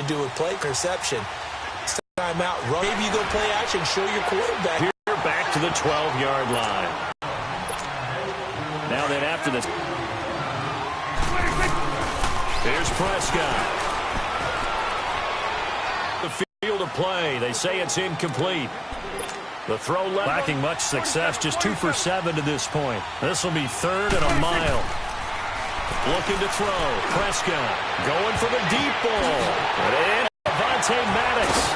to do with play perception. Timeout, run. Maybe you go play action, show your quarterback. Here back to the 12-yard line. Now then, after this, here's Prescott. The field of play. They say it's incomplete. The throw lacking much success, just 2 for 7 to this point. This will be 3rd and a mile. Looking to throw. Prescott going for the deep ball. And Avonte Maddox.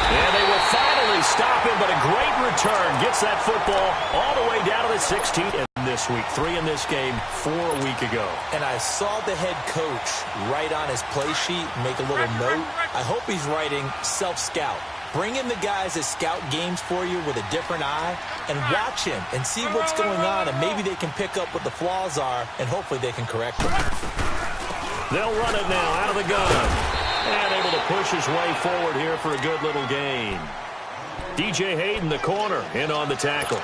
And they will finally stop him, but a great return. Gets that football all the way down to the 16. And this week, 3 in this game, 4 a week ago. And I saw the head coach write on his play sheet, make a little note. I hope he's writing self-scout. Bring in the guys that scout games for you with a different eye and watch him and see what's going on, and maybe they can pick up what the flaws are, and hopefully they can correct them. They'll run it now out of the gun. And able to push his way forward here for a good little gain. DJ Hayden, the corner, in on the tackle.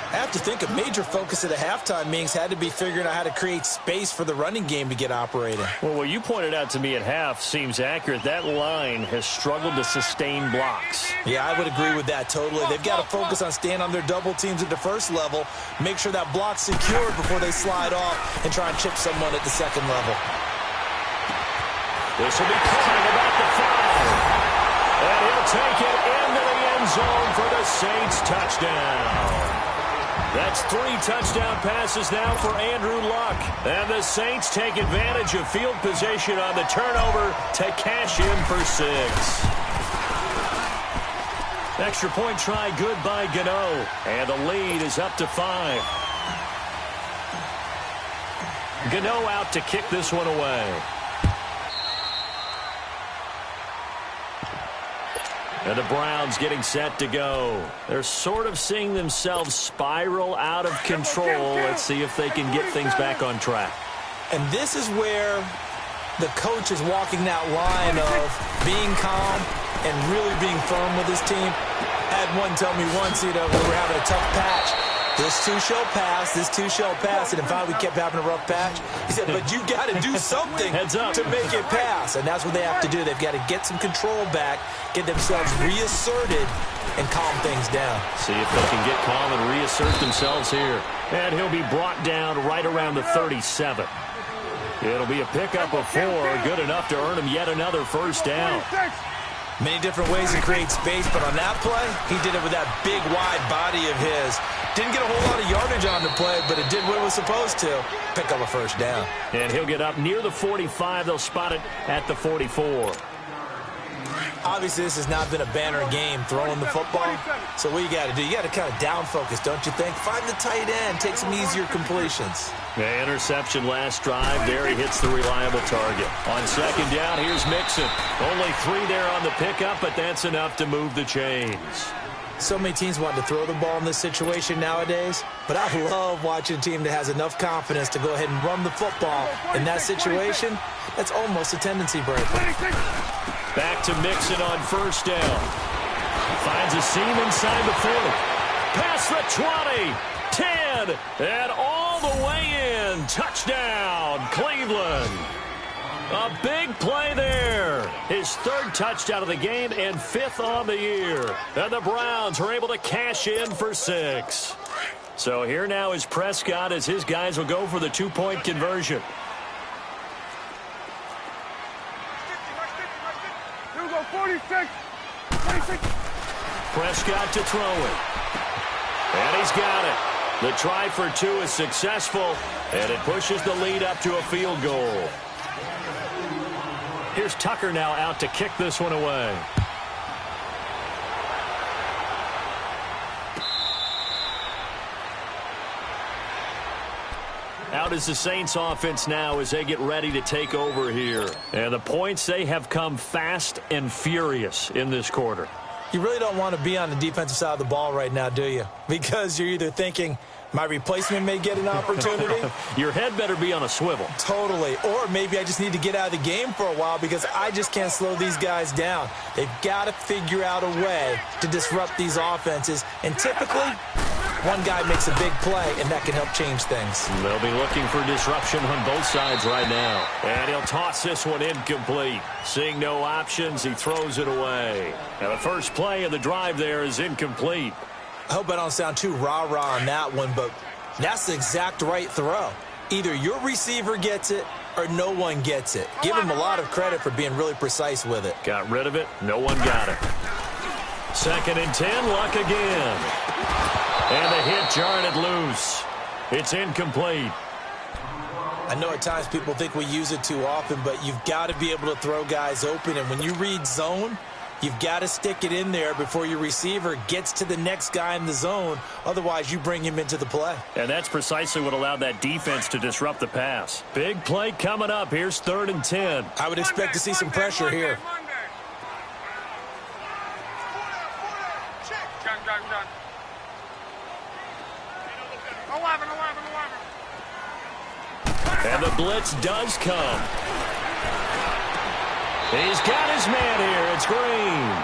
I have to think a major focus of the halftime meetings had to be figuring out how to create space for the running game to get operating. Well, what you pointed out to me at half seems accurate. That line has struggled to sustain blocks. Yeah, I would agree with that totally. They've got to focus on staying on their double teams at the first level, make sure that block's secured before they slide off and try and chip someone at the second level. This will be coming about the 5. And he'll take it into the end zone for the Saints touchdown. That's 3 touchdown passes now for Andrew Luck. And the Saints take advantage of field position on the turnover to cash in for 6. Extra point try good by Gano. And the lead is up to 5. Gano out to kick this one away. And the Browns getting set to go. They're sort of seeing themselves spiral out of control. Let's see if they can get things back on track. And this is where the coach is walking that line of being calm and really being firm with his team. I had one tell me once, we were having a tough patch. This too shall pass, this too shall pass. And if we kept having a rough patch, he said, but you got to do something to make it pass. And that's what they have to do. They've got to get some control back, get themselves reasserted, and calm things down. See if they can get calm and reassert themselves here. And he'll be brought down right around the 37. It'll be a pickup of 4, good enough to earn him yet another first down. Many different ways to create space, but on that play, he did it with that big, wide body of his. Didn't get a whole lot of yardage on the play, but it did what it was supposed to. Pick up a first down. And he'll get up near the 45. They'll spot it at the 44. Obviously, this has not been a banner game throwing the football. So what you got to do, you got to kind of down focus, don't you think? Find the tight end, take some easier completions. The interception last drive. There he hits the reliable target. On second down, here's Mixon. Only 3 there on the pickup, but that's enough to move the chains. So many teams want to throw the ball in this situation nowadays, but I love watching a team that has enough confidence to go ahead and run the football. In that situation, that's almost a tendency breaker. Back to Mixon on first down. Finds a seam inside the 40. Past the 20, 10, and all the way in. Touchdown, Cleveland. A big play there. His 3rd touchdown of the game and 5th on the year. And the Browns are able to cash in for 6. So here now is Prescott as his guys will go for the 2-point conversion. Here we go, 46. Prescott to throw it. And he's got it. The try for 2 is successful, and it pushes the lead up to a field goal. Here's Tucker now out to kick this one away. Out is the Saints offense now as they get ready to take over here. And the points, they have come fast and furious in this quarter. You really don't want to be on the defensive side of the ball right now, do you? Because you're either thinking, my replacement may get an opportunity. Your head better be on a swivel. Totally. Or maybe I just need to get out of the game for a while because I just can't slow these guys down. They've got to figure out a way to disrupt these offenses. And typically, One guy makes a big play, and that can help change things. They'll be looking for disruption on both sides right now. And he'll toss this one incomplete. Seeing no options, he throws it away. Now the first play of the drive there is incomplete. I hope I don't sound too rah-rah on that one, but that's the exact right throw. Either your receiver gets it or no one gets it. Give him a lot of credit for being really precise with it. Got rid of it. No one got it. 2nd and 10, Luck again. And the hit jarred it loose. It's incomplete. I know at times people think we use it too often, but you've got to be able to throw guys open. And when you read zone, you've got to stick it in there before your receiver gets to the next guy in the zone. Otherwise, you bring him into the play. And that's precisely what allowed that defense to disrupt the pass. Big play coming up. Here's 3rd and 10. I would expect to see some pressure here. Done. 11. And the blitz does come. He's got his man here. It's Green.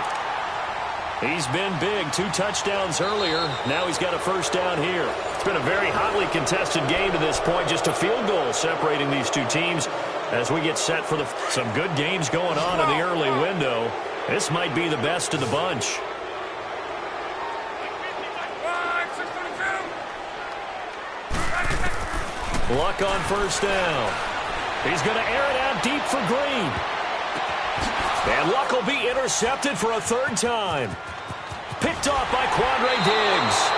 He's been big. 2 touchdowns earlier. Now he's got a first down here. It's been a very hotly contested game to this point. Just a field goal separating these two teams as we get set for some good games going on in the early window. This might be the best of the bunch. Luck on first down. He's going to air it out deep for Green. And Luck will be intercepted for a 3rd time. Picked off by Quandre Diggs.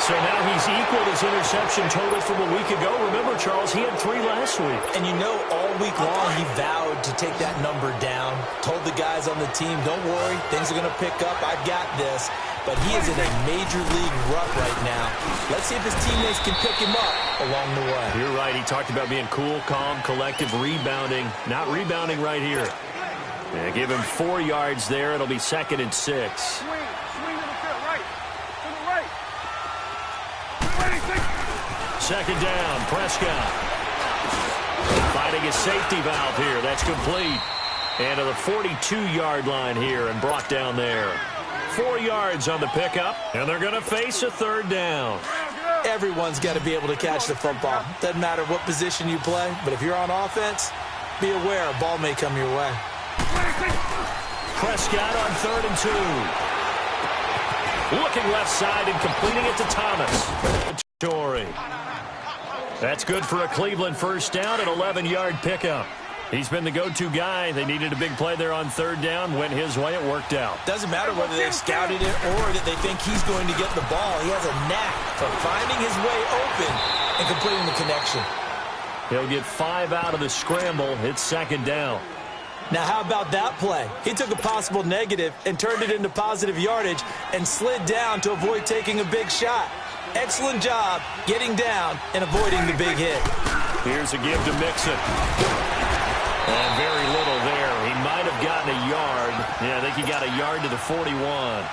So now he's equaled his interception total from a week ago. Remember, Charles, he had 3 last week. And you know, all week long he vowed to take that number down. Told the guys on the team, don't worry, things are going to pick up. I've got this. But he is in a major league rut right now. Let's see if his teammates can pick him up along the way. You're right. He talked about being cool, calm, collective, rebounding. Not rebounding right here. Yeah, give him 4 yards there. It'll be 2nd and 6. Swing to the field, right. To the right. 2nd down, Prescott. Finding a safety valve here. That's complete. And to the 42-yard line here and brought down there. 4 yards on the pickup, and they're going to face a 3rd down. Everyone's got to be able to catch the football. Doesn't matter what position you play, but if you're on offense, be aware a ball may come your way. Prescott on 3rd and 2. Looking left side and completing it to Thomas. Torrey. That's good for a Cleveland first down, an 11-yard pickup. He's been the go-to guy. They needed a big play there on 3rd down. Went his way. It worked out. Doesn't matter whether they've scouted it or that they think he's going to get the ball. He has a knack for finding his way open and completing the connection. He'll get 5 out of the scramble. It's 2nd down. Now, how about that play? He took a possible negative and turned it into positive yardage and slid down to avoid taking a big shot. Excellent job getting down and avoiding the big hit. Here's a give to Mixon. And very little there. He might have gotten a yard. Yeah, I think he got a yard to the 41.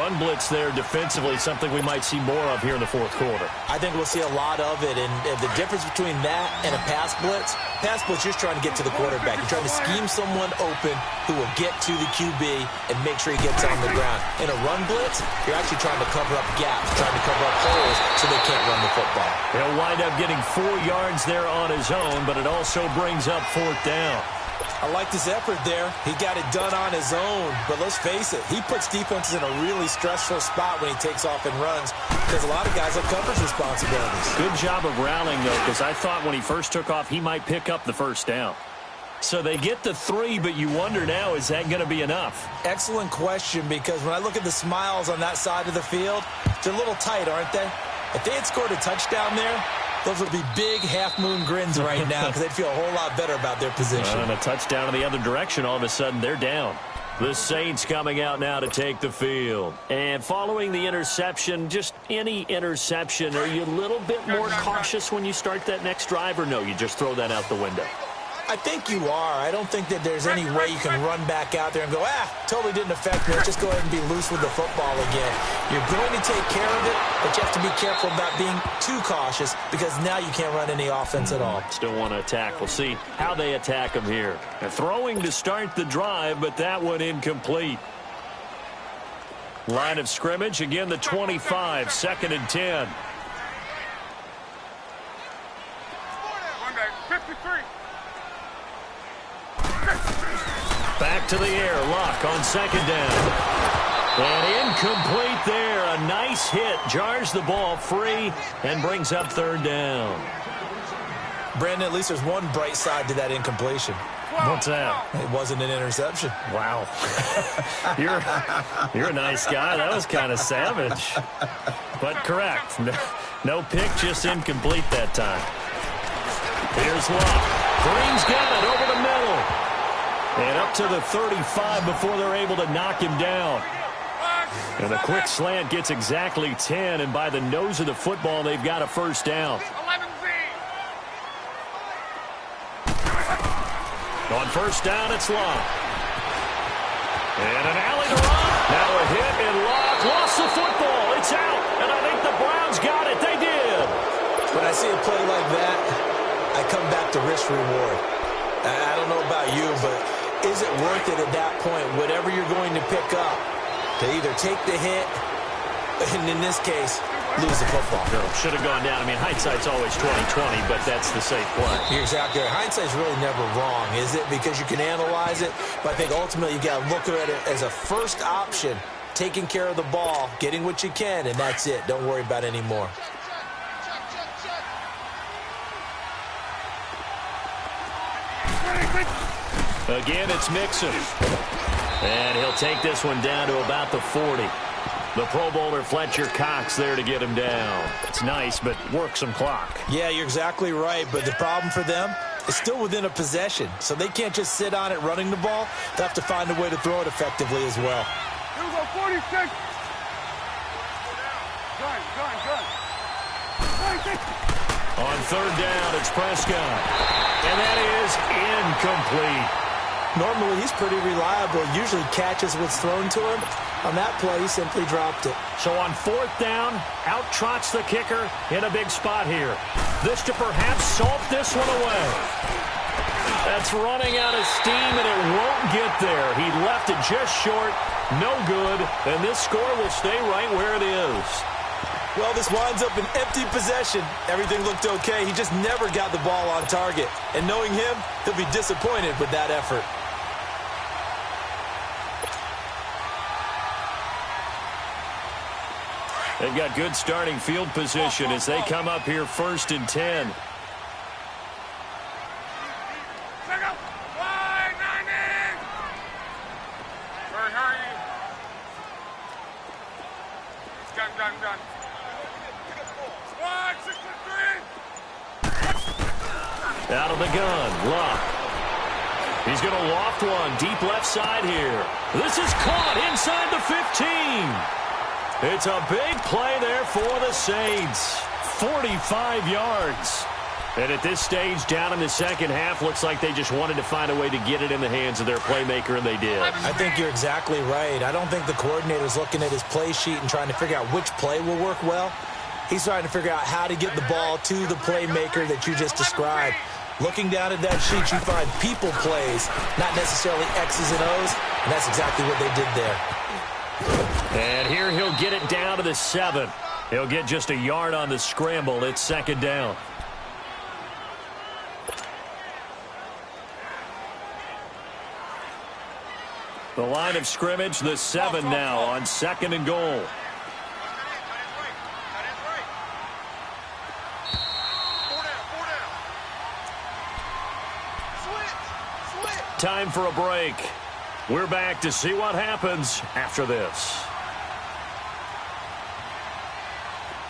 Run blitz there defensively, something we might see more of here in the 4th quarter. I think we'll see a lot of it, and the difference between that and a pass blitz, you're just trying to get to the quarterback. You're trying to scheme someone open who will get to the QB and make sure he gets on the ground. In a run blitz, you're actually trying to cover up gaps, trying to cover up holes so they can't run the football. He'll wind up getting 4 yards there on his own, but it also brings up 4th down. I like his effort there. He got it done on his own. But let's face it, he puts defenses in a really stressful spot when he takes off and runs because a lot of guys have coverage responsibilities. Good job of rallying, though, because I thought when he first took off, he might pick up the first down. So they get the 3, but you wonder now, is that going to be enough? Excellent question, because when I look at the smiles on that side of the field, they're a little tight, aren't they? If they had scored a touchdown there, those would be big half-moon grins right now because they'd feel a whole lot better about their position. And a touchdown in the other direction, all of a sudden, they're down. The Saints coming out now to take the field. And following the interception, just any interception, are you a little bit more cautious when you start that next drive, or no, you just throw that out the window? I think you are. I don't think that there's any way you can run back out there and go, totally didn't affect me. Let's just go ahead and be loose with the football again. You're going to take care of it, but you have to be careful about being too cautious because now you can't run any offense at all. Still want to attack. We'll see how they attack him here. They're throwing to start the drive, but that one incomplete. Line of scrimmage, again the 25, 2nd and 10. 53. Back to the air, Luck on 2nd down. And incomplete there. A nice hit, jars the ball free and brings up 3rd down. Brandon, at least there's one bright side to that incompletion. What's that? It wasn't an interception. Wow. You're a nice guy. That was kind of savage. But correct. No pick, just incomplete that time. Here's Luck. Green's got it over the middle. And up to the 35 before they're able to knock him down. And a quick slant gets exactly 10, and by the nose of the football, they've got a 1st down. On 1st down, it's Luck. And an alley to run. Now a hit, and Luck lost the football. It's out, and I think the Browns got it. They did. When I see a play like that, I come back to risk-reward. I don't know about you, but is it worth it at that point, whatever you're going to pick up, to either take the hit, and in this case, lose the football? Should have gone down. I mean, hindsight's always 20/20, but that's the safe play. You're exactly right. Hindsight's really never wrong, is it? Because you can analyze it, but I think ultimately you got to look at it as a first option, taking care of the ball, getting what you can, and that's it. Don't worry about any more. Again, it's Mixon. And he'll take this one down to about the 40. The Pro Bowler Fletcher Cox there to get him down. It's nice, but work some clock. Yeah, you're exactly right, but the problem for them is still within a possession, so they can't just sit on it running the ball. They have to find a way to throw it effectively as well. Here we go, 46. Gun. 46. On 3rd down, it's Prescott. And that is incomplete. Normally, he's pretty reliable. Usually catches what's thrown to him. On that play, he simply dropped it. So on 4th down, out trots the kicker in a big spot here. This to perhaps salt this one away. That's running out of steam, and it won't get there. He left it just short. No good. And this score will stay right where it is. Well, this winds up an empty possession. Everything looked okay. He just never got the ball on target. And knowing him, he'll be disappointed with that effort. They've got good starting field position as they come up here 1st and 10. Gun. Squad 63. Out of the gun, Luck. He's going to loft one deep left side here. This is caught inside the 15. It's a big play there for the Saints. 45 yards. And at this stage, down in the 2nd half, looks like they just wanted to find a way to get it in the hands of their playmaker, and they did. I think you're exactly right. I don't think the coordinator's looking at his play sheet and trying to figure out which play will work well. He's trying to figure out how to get the ball to the playmaker that you just described. Looking down at that sheet, you find people plays, not necessarily X's and O's, and that's exactly what they did there. And here he'll get it down to the 7. He'll get just a yard on the scramble. It's 2nd down. The line of scrimmage, the 7 now on 2nd and goal. Time for a break. We're back to see what happens after this.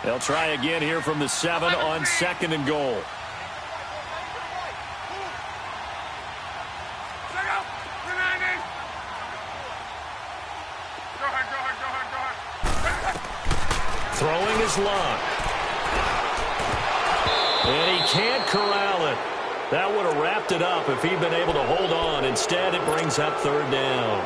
They'll try again here from the 7 on 2nd and goal. Throwing his Luck. And he can't corral it. That would have wrapped it up if he'd been able to hold on. Instead, it brings up 3rd down.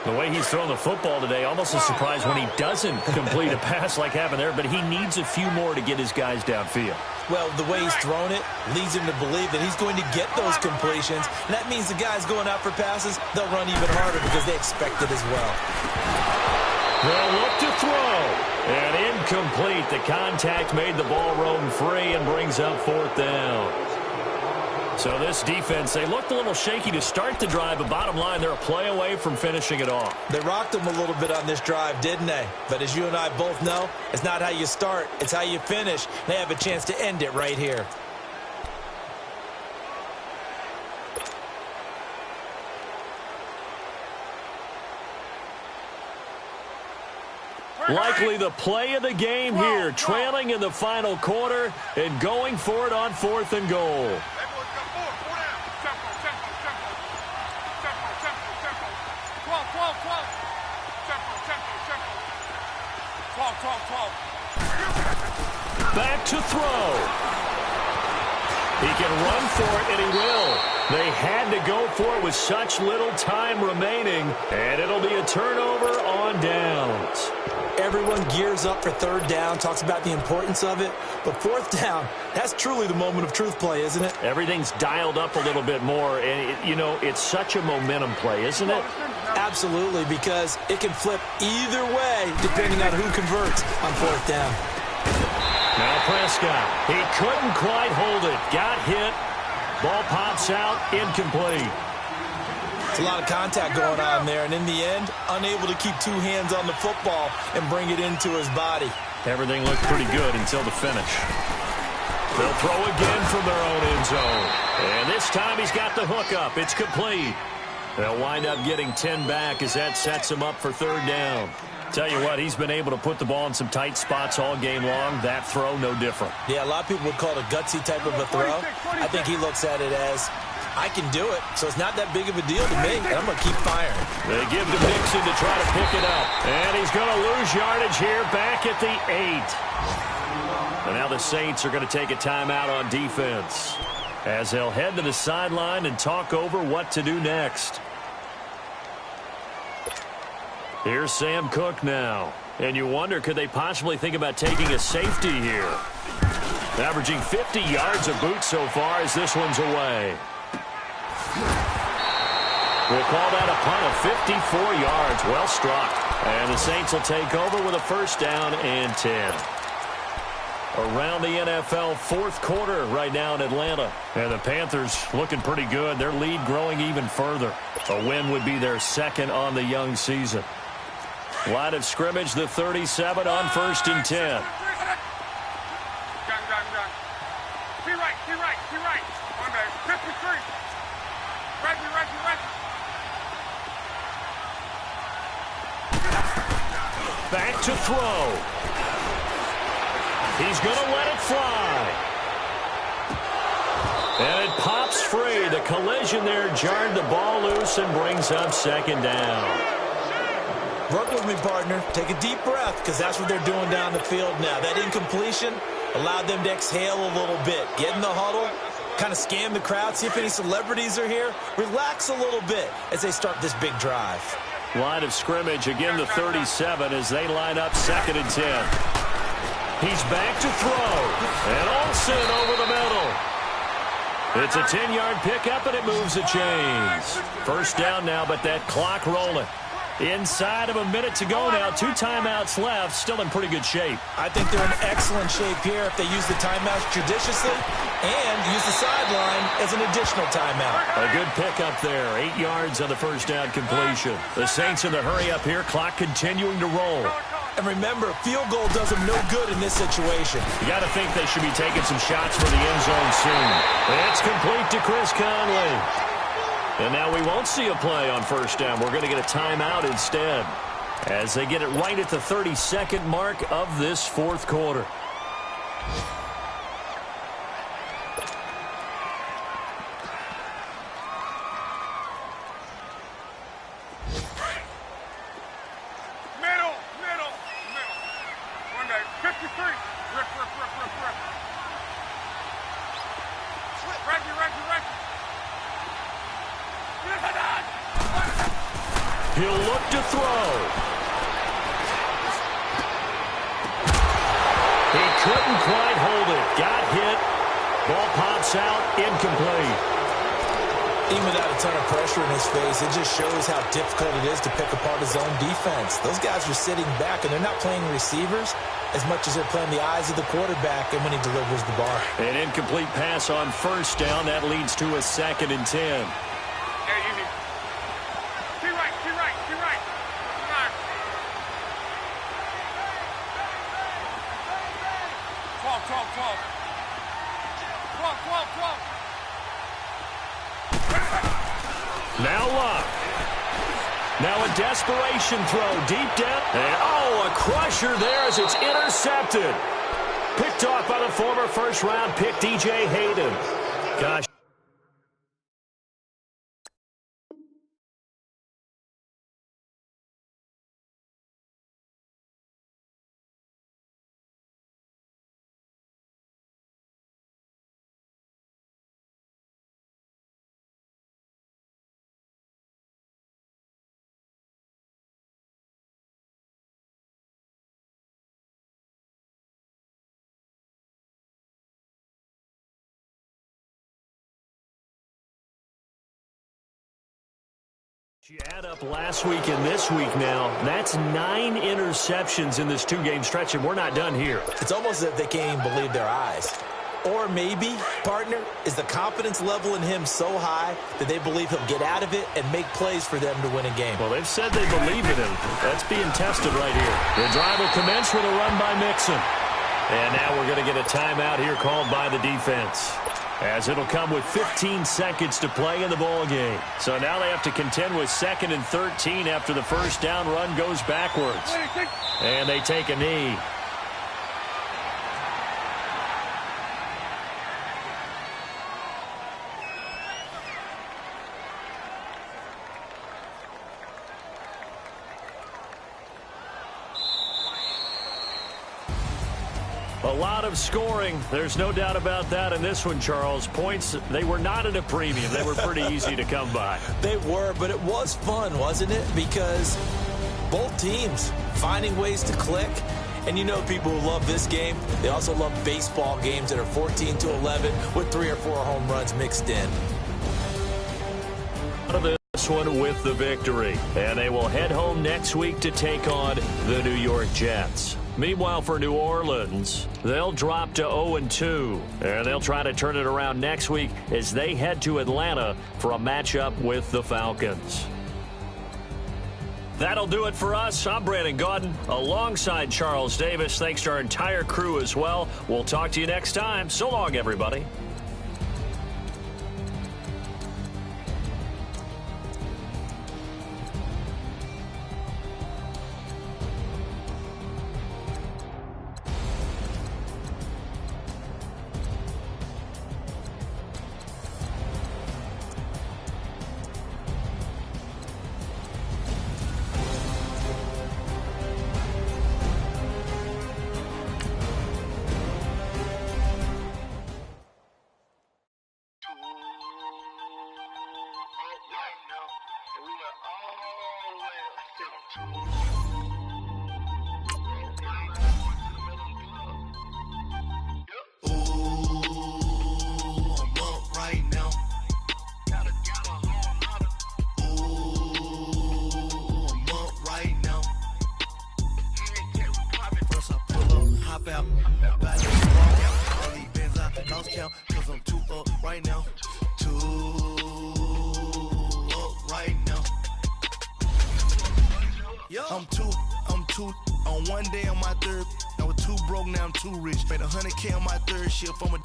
The way he's thrown the football today, almost a surprise when he doesn't complete a pass like happened there, but he needs a few more to get his guys downfield. Well, the way he's thrown it leads him to believe that he's going to get those completions. And that means the guys going out for passes, they'll run even harder because they expect it as well. They'll look to throw. And incomplete. The contact made the ball roam free and brings up 4th down. So this defense, they looked a little shaky to start the drive, but bottom line, they're a play away from finishing it off. They rocked them a little bit on this drive, didn't they? But as you and I both know, it's not how you start, it's how you finish. They have a chance to end it right here. Likely the play of the game here, trailing in the final quarter and going for it on 4th and goal. Back to throw. He can run for it, and he will. They had to go for it with such little time remaining, and it'll be a turnover on downs. Everyone gears up for 3rd down, talks about the importance of it. But 4th down, that's truly the moment of truth play, isn't it? Everything's dialed up a little bit more, and, it's such a momentum play, isn't it? Absolutely, because it can flip either way depending on who converts on 4th down. Now Prescott, he couldn't quite hold it. Got hit. Ball pops out, incomplete. It's a lot of contact going on there, and in the end, unable to keep 2 hands on the football and bring it into his body. Everything looked pretty good until the finish. They'll throw again from their own end zone. And this time he's got the hook up. It's complete. They'll wind up getting 10 back as that sets him up for 3rd down. Tell you what, he's been able to put the ball in some tight spots all game long. That throw, no different. Yeah, a lot of people would call it a gutsy type of a throw. I think he looks at it as, I can do it, so it's not that big of a deal to me, and I'm going to keep firing. They give to Mixon to try to pick it up. And he's going to lose yardage here back at the 8. And now the Saints are going to take a timeout on defense as they'll head to the sideline and talk over what to do next. Here's Sam Cook now. And you wonder, could they possibly think about taking a safety here? Averaging 50 yards a boot so far as this one's away. We'll call that a punt of 54 yards. Well struck. And the Saints will take over with a 1st down and 10. Around the NFL 4th quarter right now in Atlanta. And the Panthers looking pretty good. Their lead growing even further. A win would be their 2nd on the young season. Line of scrimmage, the 37 on 1st and 10. Be right. One day, 53. Right. Back to throw. He's going to let it fly. And it pops free. The collision there jarred the ball loose and brings up 2nd down. Work with me, partner. Take a deep breath, because that's what they're doing down the field now. That incompletion allowed them to exhale a little bit. Get in the huddle, kind of scan the crowd, see if any celebrities are here. Relax a little bit as they start this big drive. Line of scrimmage, again the 37 as they line up 2nd and 10. He's back to throw. And Olsen over the middle. It's a 10-yard pickup, and it moves the chains. 1st down now, but that clock rolling. Inside of a minute to go now. 2 timeouts left. Still in pretty good shape. I think they're in excellent shape here if they use the timeouts judiciously and use the sideline as an additional timeout. A good pickup there. 8 yards on the 1st down completion. The Saints in the hurry up here. Clock continuing to roll. And remember, field goal does them no good in this situation. You got to think they should be taking some shots for the end zone soon. It's complete to Chris Conley. And now we won't see a play on 1st down. We're going to get a timeout instead as they get it right at the 32nd mark of this 4th quarter. Middle. 53. Rip. Reggie. He'll look to throw. He Couldn't quite hold it. Got hit. Ball pops out. Incomplete. Even without a ton of pressure in his face, it just shows how difficult it is to pick apart his own defense. Those guys are sitting back, and they're not playing receivers as much as they're playing the eyes of the quarterback and when he delivers the ball. An incomplete pass on first down. That leads to a 2nd and 10. Hey, easy. Be right, be right, be right. Come on. 12. 12. Now Luck. Now a desperation throw deep down. And, oh, a crusher there as it's intercepted. Picked off by the former first-round pick, DJ Hayden. Gosh. You add up last week and this week now, that's 9 interceptions in this 2-game stretch, and we're not done here. It's almost as if they can't even believe their eyes. Or maybe, partner, is the confidence level in him so high that they believe he'll get out of it and make plays for them to win a game. Well, they've said they believe in him. That's being tested right here. The drive will commence with a run by Mixon. And now we're going to get a timeout here called by the defense, as it'll come with 15 seconds to play in the ball game. So now they have to contend with 2nd and 13 after the first down run goes backwards. And they take a knee. A lot of scoring. There's no doubt about that in this one, Charles. Points, they were not at a premium. They were pretty easy to come by. They were, but it was fun, wasn't it? Because both teams finding ways to click. And you know people who love this game, they also love baseball games that are 14-11 with 3 or 4 home runs mixed in. Out of this one with the victory. And they will head home next week to take on the New York Jets. Meanwhile, for New Orleans, they'll drop to 0-2, and they'll try to turn it around next week as they head to Atlanta for a matchup with the Falcons. That'll do it for us. I'm Brandon Gaudin alongside Charles Davis. Thanks to our entire crew as well. We'll talk to you next time. So long, everybody. I'm two. On one day on my third, I was too broke, now I'm too rich. Made 100K on my third shift. I'm a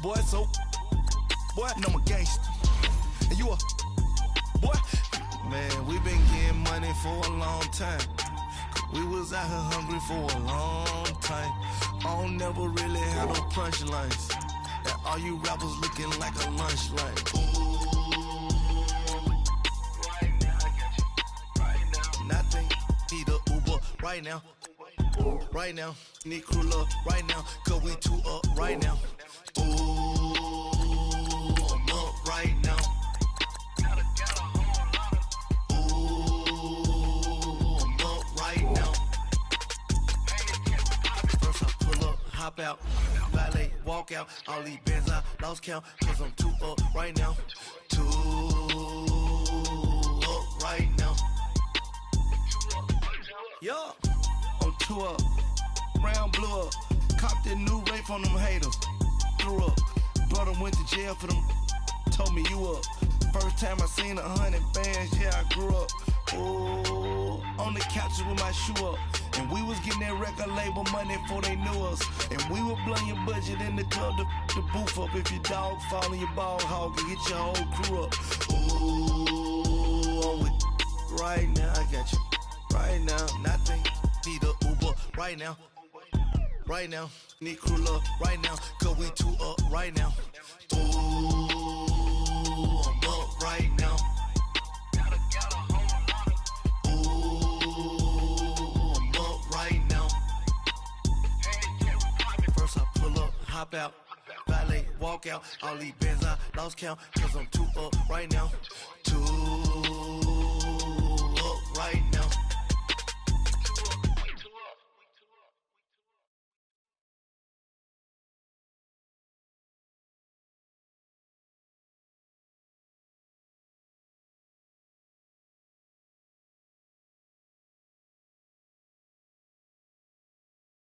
boy, so boy, and I'm a gangster. And you a boy. Man, we been getting money for a long time. We was out here hungry for a long time. I don't never really have no punchlines. And all you rappers looking like a lunch line. Need a Uber right now, right now. Need crew love right now, cause we two up right now. Ooh, I'm up right now. Ooh, I'm up right now. First I pull up, out, valet, walk out, all these bands I lost count, cause I'm too up right now, too up right now. Yeah, I'm too up, round blew up, copped that new rape on them haters, threw up, brother went to jail for them, told me you up, first time I seen 100 bands, yeah I grew up, ooh, on the couches with my shoe up, and we was getting that record label money before they knew us, and we were blowing your budget in the club to boof up, if your dog fall in your ball hog and get your whole crew up, ooh, I'm with right now, I got you. Right now, nothing, need a Uber right now, need crew up right now, cause we too up right now, ooh, I'm up right now, ooh, I'm up right now, first I pull up, hop out, valet, walk out, all these bands I lost count, cause I'm too up right now, too